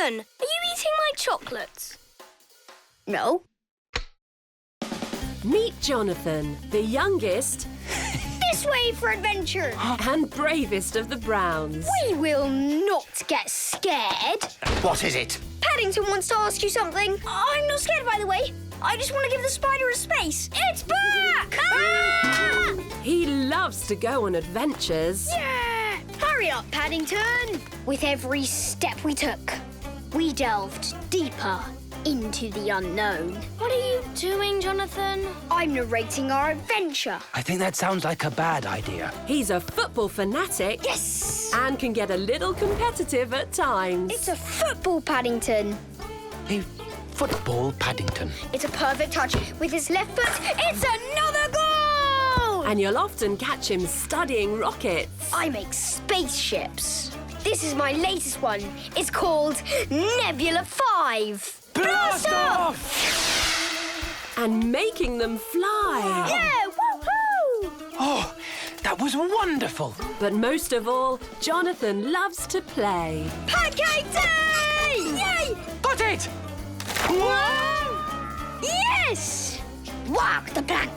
Jonathan, are you eating my chocolates? No. Meet Jonathan, the youngest This way for adventure. and bravest of the Browns. We will not get scared. What is it? Paddington wants to ask you something. I'm not scared, by the way. I just want to give the spider a space. It's back! Ah! He loves to go on adventures. Yeah! Hurry up, Paddington! With every step we took, we delved deeper into the unknown. What are you doing, Jonathan? I'm narrating our adventure. I think that sounds like a bad idea. He's a football fanatic Yes! and can get a little competitive at times. It's a football, Paddington. A football Paddington. It's a perfect touch. With his left foot, it's another goal! And you'll often catch him studying rockets. I make spaceships. This is my latest one. It's called Nebula 5. Blast off! And making them fly. Yeah, woohoo! Oh, that was wonderful. But most of all, Jonathan loves to play. Pancake day! Yay! Got it! Whoa! Yes! Walk the plank.